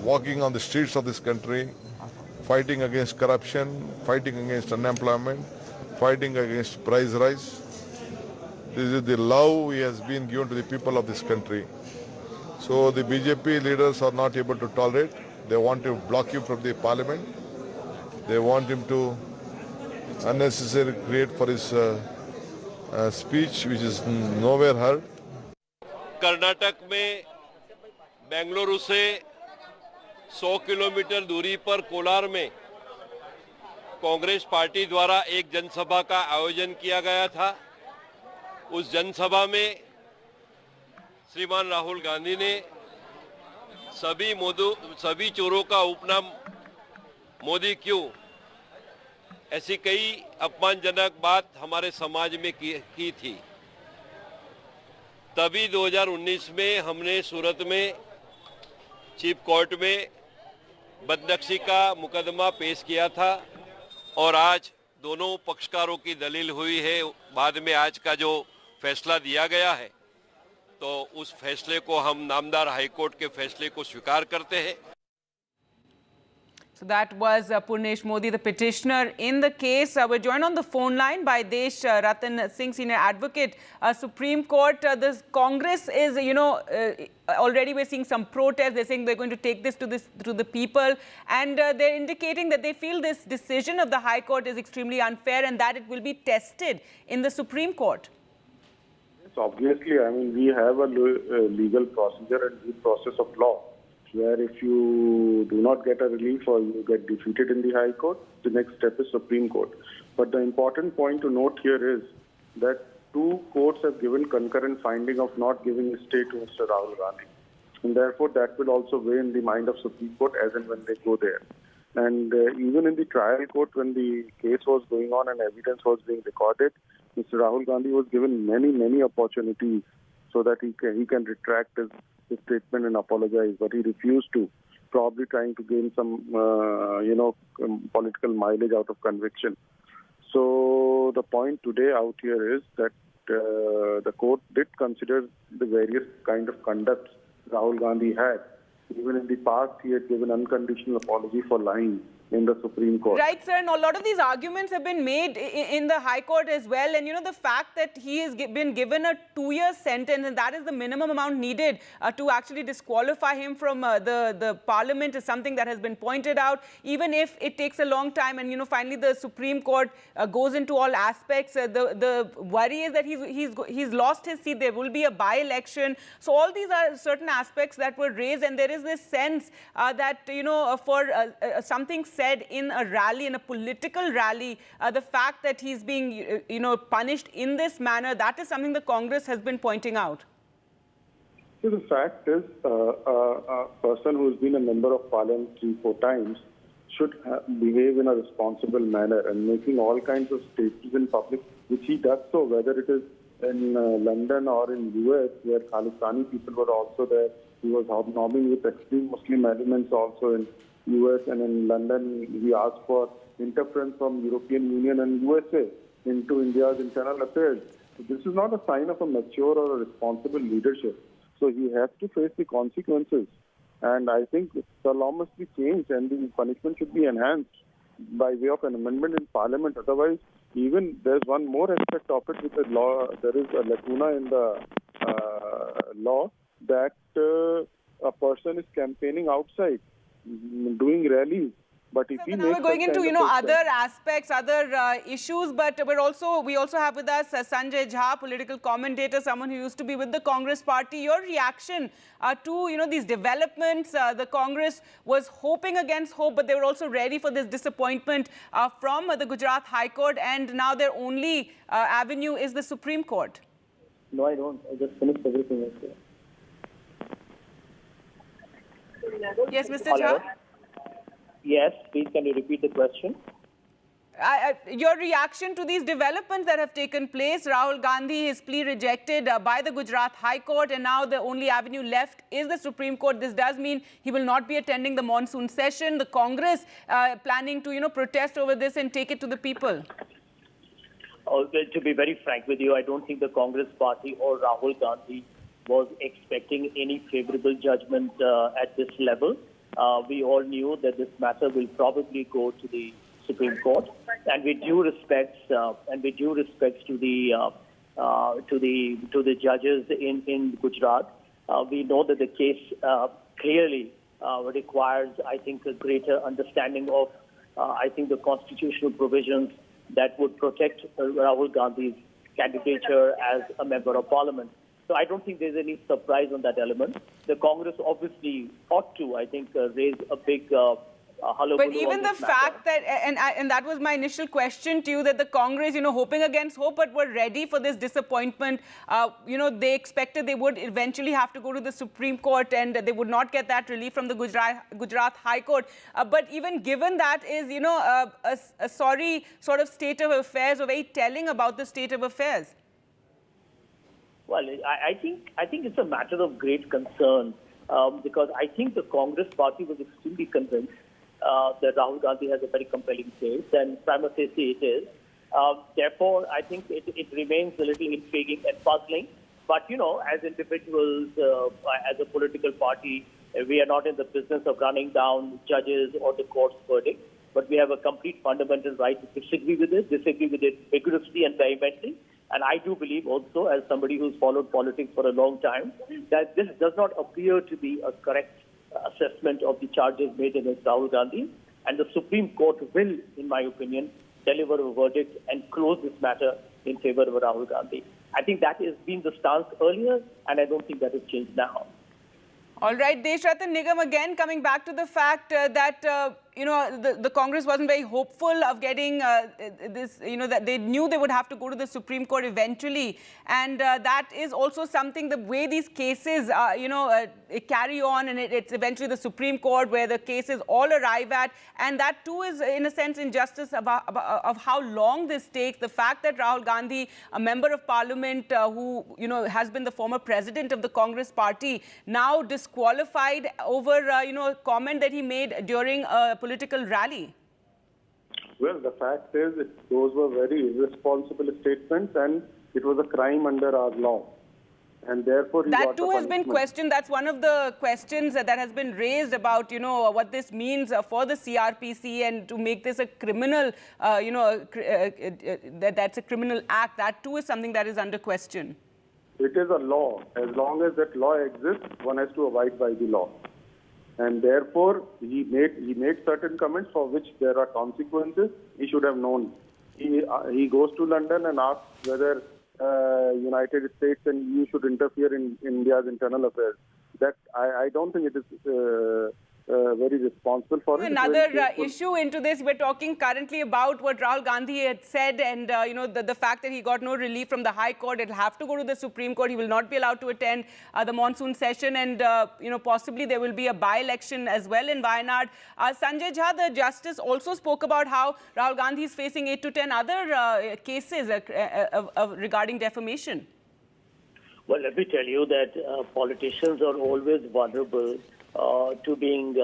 walking on the streets of this country, fighting against corruption, fighting against unemployment, fighting against price rise. This is the love he has been given to the people of this country. So the BJP leaders are not able to tolerate. They want to block him from the parliament. They want him to unnecessary create for his speech, which is nowhere heard. Karnataka में बेंगलुरु से 100 kilometre दूरी पर कोलार में Congress party द्वारा एक जनसभा का आयोजन किया गया था। उस जनसभा में श्रीमान राहुल गांधी ने सभी चोरों का उपनाम मोदी क्यों, ऐसी कई अपमानजनक बात हमारे समाज में की थी। तभी 2019 में हमने सूरत में चीफ कोर्ट में बदनक्षी का मुकदमा पेश किया था और आज दोनों पक्षकारों की दलील हुई है। बाद में आज का जो फैसला दिया गया है तो उस फैसले को हम नामदार हाईकोर्ट के फैसले को स्वीकार करते हैं। So that was Purnesh Modi, the petitioner in the case. We're joined on the phone line by Desh Ratan Singh, senior advocate, Supreme Court. The Congress is, already we're seeing some protests. They're saying they're going to take this to the people, and they're indicating that they feel this decision of the High Court is extremely unfair and that it will be tested in the Supreme Court. Yes, obviously, I mean, we have a legal procedure and due process of law, where if you do not get a relief or you get defeated in the High Court, the next step is Supreme Court. But the important point to note here is that two courts have given concurrent finding of not giving a stay to Mr. Rahul Gandhi. And therefore, that will also weigh in the mind of Supreme Court as and when they go there. And even in the trial court, when the case was going on and evidence was being recorded, Mr. Rahul Gandhi was given many opportunities so that he can retract his statement and apologize, but he refused to, probably trying to gain some, political mileage out of conviction. So the point today out here is that the court did consider the various kind of conducts Rahul Gandhi had. Even in the past, he had given unconditional apology for lying in the Supreme Court. Right, sir, and a lot of these arguments have been made in the High Court as well. And, the fact that he has been given a 2-year sentence, and that is the minimum amount needed to actually disqualify him from the Parliament is something that has been pointed out. Even if it takes a long time and, finally the Supreme Court goes into all aspects, the worry is that he's lost his seat. There will be a by-election. So all these are certain aspects that were raised, and there is this sense that, for something said in a rally, in a political rally, the fact that he's being, punished in this manner, that is something the Congress has been pointing out. So the fact is, a person who has been a member of Parliament 3-4 times should behave in a responsible manner, and making all kinds of statements in public, which he does so, whether it is in London or in US, where Khalistani people were also there. He was hobnobbing with extreme Muslim elements also in US, and in London he asked for interference from European Union and USA into India's internal affairs. So this is not a sign of a mature or a responsible leadership. So he has to face the consequences. And I think the law must be changed and the punishment should be enhanced by way of an amendment in Parliament. Otherwise, even there's one more aspect of it with the law. There is a lacuna in the law that a person is campaigning outside, doing rallies. But if now we're going into, other aspects, other issues, but we also have with us Sanjay Jha, political commentator, someone who used to be with the Congress party. Your reaction to, these developments? The Congress was hoping against hope, but they were also ready for this disappointment from the Gujarat High Court, and now their only avenue is the Supreme Court. No, I don't. I just finished everything. Yes, Mr. Jha? Yes, please can you repeat the question? Your reaction to these developments that have taken place? Rahul Gandhi, his plea rejected by the Gujarat High Court, and now the only avenue left is the Supreme Court. This does mean he will not be attending the monsoon session. The Congress planning to, protest over this and take it to the people. To be very frank with you, I don't think the Congress party or Rahul Gandhi was expecting any favorable judgment at this level. We all knew that this matter will probably go to the Supreme Court, and with due respects to the judges in Gujarat, we know that the case clearly requires, I think, a greater understanding of, the constitutional provisions that would protect Rahul Gandhi's candidature as a member of parliament. So I don't think there's any surprise on that element. The Congress obviously ought to, I think, raise a big but even the fact that, and that was my initial question to you, that the Congress, hoping against hope, but were ready for this disappointment. They expected they would eventually have to go to the Supreme Court and they would not get that relief from the Gujarat High Court. But even given that is, a sorry sort of state of affairs, or very telling about the state of affairs. Well, I think it's a matter of great concern because I think the Congress party was extremely convinced that Rahul Gandhi has a very compelling case, and prima facie it is. Therefore, I think it remains a little intriguing and puzzling. But, as individuals, as a political party, we are not in the business of running down judges or the court's verdict, but we have a complete fundamental right to disagree with it vigorously and vehemently. And I do believe also, as somebody who's followed politics for a long time, that this does not appear to be a correct assessment of the charges made against Rahul Gandhi. And the Supreme Court will, in my opinion, deliver a verdict and close this matter in favor of Rahul Gandhi. I think that has been the stance earlier, and I don't think that has changed now. All right, Deshratan Nigam, again coming back to the fact that the Congress wasn't very hopeful of getting this, that they knew they would have to go to the Supreme Court eventually. And that is also something, the way these cases, carry on, and it's eventually the Supreme Court where the cases all arrive at. And that too is, in a sense, injustice of how long this takes. The fact that Rahul Gandhi, a member of parliament who, has been the former president of the Congress party, now disqualified over, a comment that he made during a political rally. Well, the fact is, those were very irresponsible statements, and it was a crime under our law. And therefore, that too has been questioned. That's one of the questions that has been raised about, what this means for the CRPC, and to make this a criminal, that's a criminal act. That too is something that is under question. It is a law. As long as that law exists, one has to abide by the law. And therefore, he made certain comments for which there are consequences. He should have known. He goes to London and asks whether United States and EU should interfere in India's internal affairs. That I don't think it is very responsible for it. Another issue into this, we're talking currently about what Rahul Gandhi had said, and the fact that he got no relief from the High Court. It'll have to go to the Supreme Court. He will not be allowed to attend the monsoon session, and possibly there will be a by-election as well in Wayanad. Sanjay Jha, the justice, also spoke about how Rahul Gandhi is facing 8 to 10 other cases regarding defamation. Well, let me tell you that politicians are always vulnerable to being,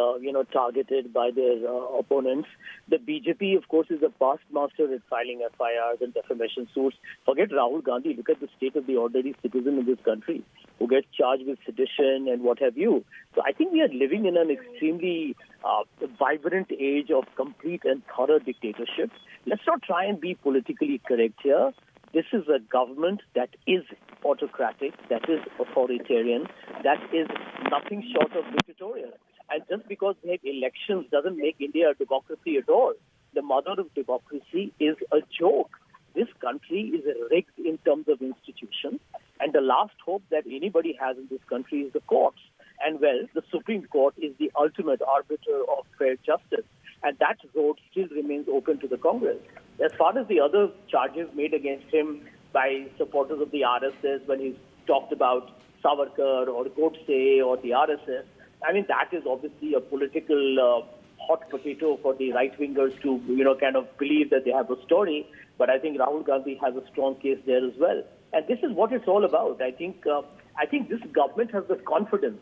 targeted by their opponents. The BJP, of course, is a past master at filing FIRs and defamation suits. Forget Rahul Gandhi. Look at the state of the ordinary citizen in this country who gets charged with sedition and what have you. So I think we are living in an extremely vibrant age of complete and thorough dictatorship. Let's not try and be politically correct here. This is a government that is autocratic, that is authoritarian, that is nothing short of dictatorial. And just because we have elections doesn't make India a democracy at all. The mother of democracy is a joke. This country is rigged in terms of institutions, and the last hope that anybody has in this country is the courts. And well, the Supreme Court is the ultimate arbiter of fair justice, and that road still remains open to the Congress. As far as the other charges made against him by supporters of the RSS, when he's talked about Savarkar or Godse or the RSS, I mean, that is obviously a political hot potato for the right-wingers to, kind of believe that they have a story. But I think Rahul Gandhi has a strong case there as well. And this is what it's all about. I think this government has the confidence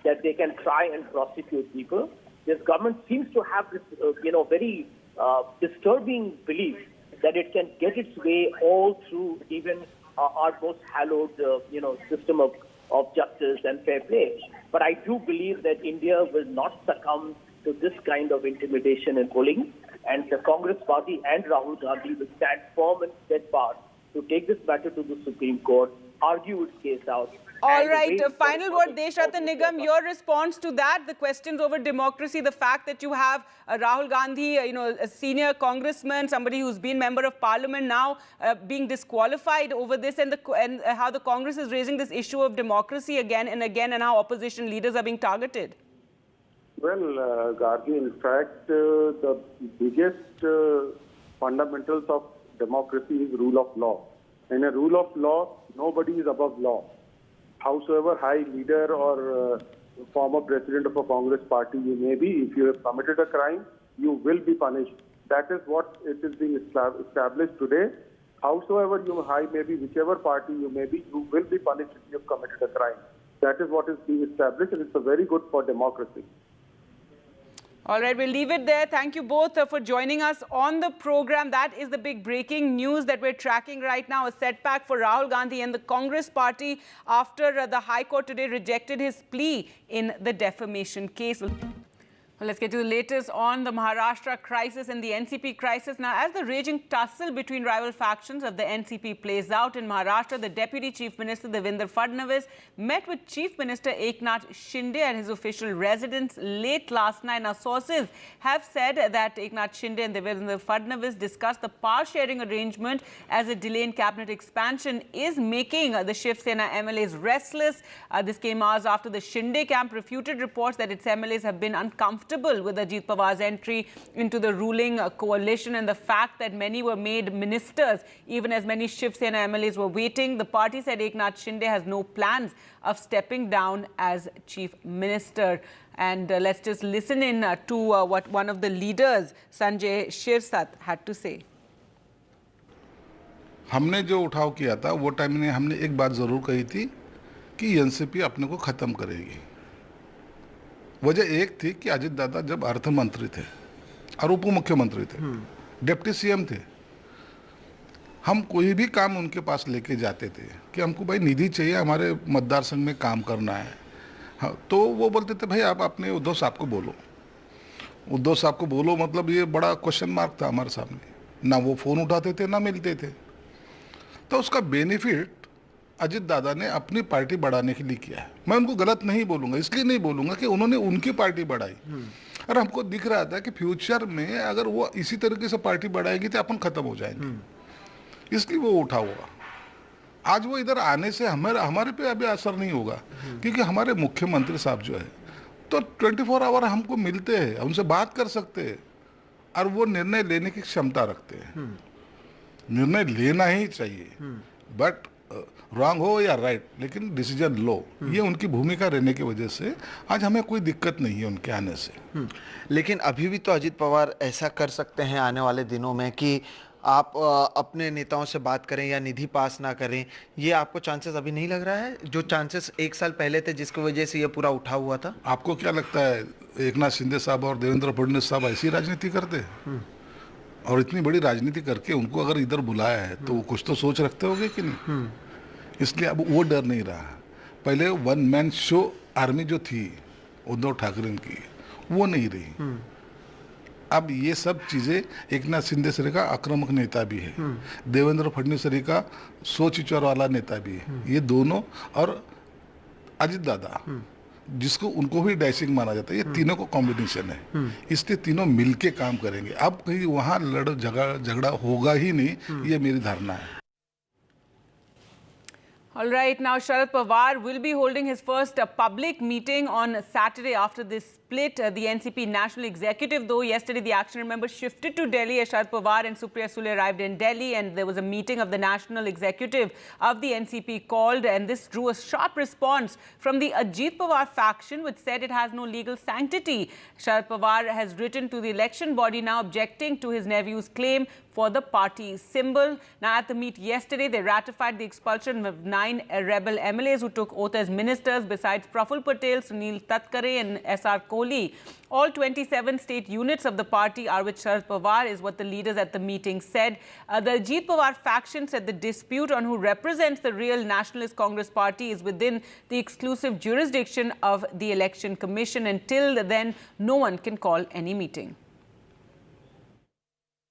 that they can try and prosecute people. This government seems to have this, very disturbing belief that it can get its way all through even our most hallowed, system of justice and fair play. But I do believe that India will not succumb to this kind of intimidation and bullying. And the Congress party and Rahul Gandhi will stand firm and steadfast to take this matter to the Supreme Court argue its case out. All right, final word, Deshratan Nigam, your response to that, the questions over democracy, the fact that you have Rahul Gandhi, a senior congressman, somebody who's been member of parliament now being disqualified over this, and how the Congress is raising this issue of democracy again and again, and how opposition leaders are being targeted. Well, Gargi, in fact, the biggest fundamentals of democracy is rule of law. In a rule of law, nobody is above law. Howsoever high leader or former president of a Congress party you may be, if you have committed a crime, you will be punished. That is what it is being established today. Howsoever you high may be, whichever party you may be, you will be punished if you have committed a crime. That is what is being established, and it's very good for democracy. All right, we'll leave it there. Thank you both for joining us on the program. That is the big breaking news that we're tracking right now, a setback for Rahul Gandhi and the Congress party after the High Court today rejected his plea in the defamation case. Well, let's get to the latest on the Maharashtra crisis and the NCP crisis. Now, as the raging tussle between rival factions of the NCP plays out in Maharashtra, the Deputy Chief Minister Devendra Fadnavis met with Chief Minister Eknath Shinde at his official residence late last night. Now, sources have said that Eknath Shinde and Devendra Fadnavis discussed the power sharing arrangement as a delay in cabinet expansion is making the Shiv Sena MLAs restless. This came hours after the Shinde camp refuted reports that its MLAs have been uncomfortable with Ajit Pawar's entry into the ruling coalition and the fact that many were made ministers, even as many Shiv Sena MLAs were waiting. The party said Eknath Shinde has no plans of stepping down as chief minister. And let's just listen in to what one of the leaders, Sanjay Shirsat, had to say. हमने जो उठाव किया था वो time में हमने एक बात जरूर कही थी कि एनसीपी अपने को खत्म करेगी। वजह एक थी कि अजित दादा जब अर्थ मंत्री थे और उप मुख्यमंत्री थे, डिप्टी सीएम थे, हम कोई भी काम उनके पास लेके जाते थे कि हमको भाई निधि चाहिए, हमारे मतदार संघ में काम करना है। हाँ, तो वो बोलते थे भाई आप अपने उद्धव साहब को बोलो। उद्धव साहब को बोलो मतलब ये बड़ा क्वेश्चन मार्क था हमारे सामने, ना वो फ़ोन उठाते थे ना मिलते थे। तो उसका बेनिफिट अजित दादा ने अपनी पार्टी बढ़ाने के लिए किया है। मैं उनको गलत नहीं बोलूँगा, इसलिए नहीं बोलूँगा कि उन्होंने उनकी पार्टी बढ़ाई और हमको दिख रहा था कि फ्यूचर में अगर वो इसी तरीके से पार्टी बढ़ाएगी तो अपन ख़त्म हो जाएंगे, इसलिए वो उठा हुआ। आज वो इधर आने से हमारे पे अभी असर नहीं होगा क्योंकि हमारे मुख्यमंत्री साहब जो है तो 24 आवर हमको मिलते हैं, उनसे बात कर सकते हैं और वो निर्णय लेने की क्षमता रखते हैं। निर्णय लेना ही चाहिए, बट रॉन्ग हो या राइट, लेकिन डिसीजन लो, ये उनकी भूमिका रहने की वजह से आज हमें कोई दिक्कत नहीं है उनके आने से। लेकिन अभी भी तो अजित पवार ऐसा कर सकते हैं आने वाले दिनों में कि आप अपने नेताओं से बात करें या निधि पास ना करें, ये आपको चांसेस अभी नहीं लग रहा है जो चांसेस एक साल पहले थे जिसकी वजह से ये पूरा उठा हुआ था? आपको क्या लगता है एकनाथ शिंदे साहब और देवेंद्र फडणवीस साहब ऐसी राजनीति करते हैं? और इतनी बड़ी राजनीति करके उनको अगर इधर बुलाया है तो कुछ तो सोच रखते होंगे कि नहीं? इसलिए अब वो डर नहीं रहा। पहले वन मैन शो आर्मी जो थी उद्धव ठाकरे की, वो नहीं रही। अब ये सब चीज़ें, एकनाथ शिंदे सर का आक्रामक नेता भी है, देवेंद्र फडणवीस सर का सोच विचार वाला नेता भी है, ये दोनों, और अजित दादा जिसको उनको भी डैशिंग माना जाता है, ये तीनों को कॉम्बिनेशन है, इसलिए तीनों मिलके काम करेंगे। अब कहीं वहाँ झगड़ा होगा ही नहीं, ये मेरी धारणा है। All right, now Sharad Pawar will be holding his first public meeting on Saturday after this split. The NCP National Executive, though, yesterday the action, remember, shifted to Delhi as Sharad Pawar and Supriya Sule arrived in Delhi, and there was a meeting of the National Executive of the NCP called, and this drew a sharp response from the Ajit Pawar faction, which said it has no legal sanctity. Sharad Pawar has written to the election body now objecting to his nephew's claim for the party symbol. Now, at the meet yesterday, they ratified the expulsion of 9 rebel MLAs who took oath as ministers, besides Praful Patel, Sunil Tatkare and S.R. Kohli. All 27 state units of the party are with Sharad Pawar, is what the leaders at the meeting said. The Ajit Pawar faction said the dispute on who represents the real Nationalist Congress party is within the exclusive jurisdiction of the Election Commission. Until then, no one can call any meeting.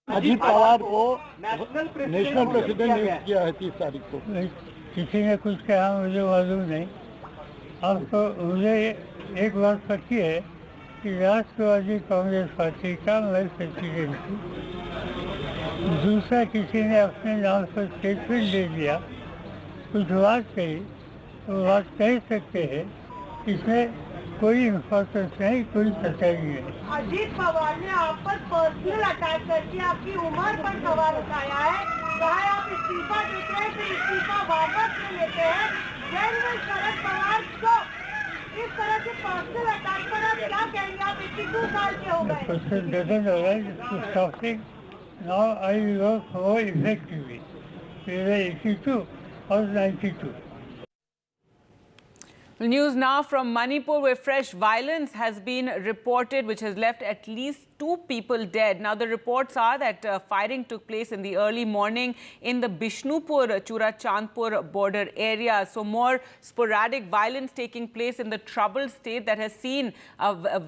Ajit Pawar को national president नियुक्त किया है 30 तारीख को। किसी ने कुछ कहा मुझे मालूम नहीं। अब तो मुझे एक बात पता है कि राष्ट्रवादी कांग्रेस पार्टी का मैं प्रेसिडेंट हूँ। दूसरा किसी ने अपने नाम पर स्टेटमेंट दे दिया, कुछ बात कही, तो बात कह सकते हैं, इसमें कोई इम्पोर्टेंस नहीं, कोई सच्चाई नहीं। अजीत पवार ने आप पर पर्सनल अटैक करके आपकी उम्र पर सवाल उठाया है। कहा है आप इस्तीफा देते हैं, फिर इस्तीफा वापस ले लेते हैं। When will Sharad Pawar stop? इस तरह के पर्सनल अटैक पर आप क्या कहेंगे? आप 82 साल के हो गए। Now I work more effectively. Whether 82 or 92. News now from Manipur, where fresh violence has been reported, which has left at least 2 people dead. Now, the reports are that firing took place in the early morning in the Bishnupur-Churachandpur border area. So, more sporadic violence taking place in the troubled state that has seen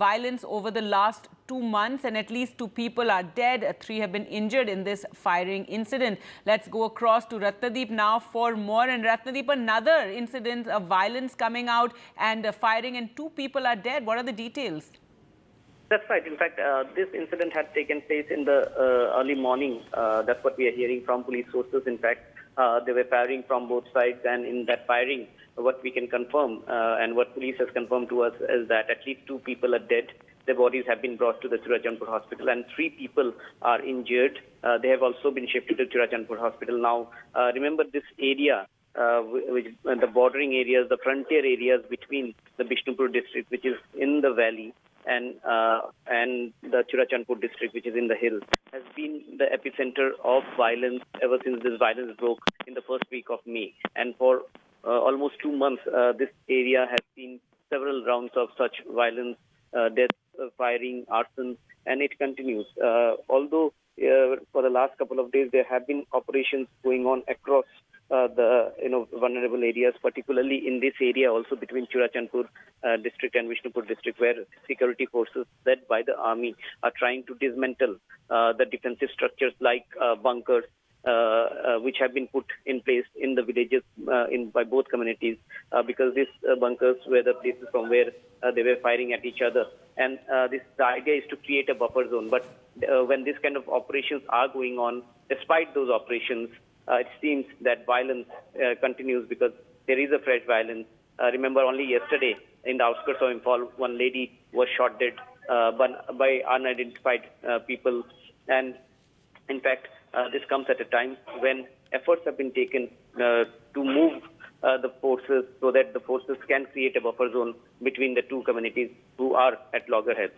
violence over the last 2 months, and at least 2 people are dead. 3 have been injured in this firing incident. Let's go across to Ratnadeep now for more. And Ratnadeep, another incident of violence coming out and firing, and 2 people are dead. What are the details? That's right. In fact, this incident had taken place in the early morning. That's what we are hearing from police sources. In fact, they were firing from both sides, and in that firing, what we can confirm and what police has confirmed to us is that at least 2 people are dead. Their bodies have been brought to the Churachandpur hospital, and 3 people are injured. They have also been shifted to Churachandpur hospital. Now, remember this area, which the bordering areas, the frontier areas between the Bishnupur district, which is in the valley, and the Churachandpur district, which is in the hills, has been the epicenter of violence ever since this violence broke in the first week of May. And for almost 2 months, this area has seen several rounds of such violence, death, firing, arson, and it continues. Although for the last couple of days there have been operations going on across the vulnerable areas, particularly in this area also between Churachandpur district and Bishnupur district, where security forces led by the army are trying to dismantle the defensive structures like bunkers, which have been put in place in the villages by both communities, because these bunkers were the places from where they were firing at each other. And the idea is to create a buffer zone. But when this kind of operations are going on, despite those operations, it seems that violence continues, because there is a fresh violence. Remember, only yesterday in the outskirts of Imphal, one lady was shot dead by unidentified people. And in fact, this comes at a time when efforts have been taken to move the forces so that the forces can create a buffer zone between the 2 communities who are at loggerheads.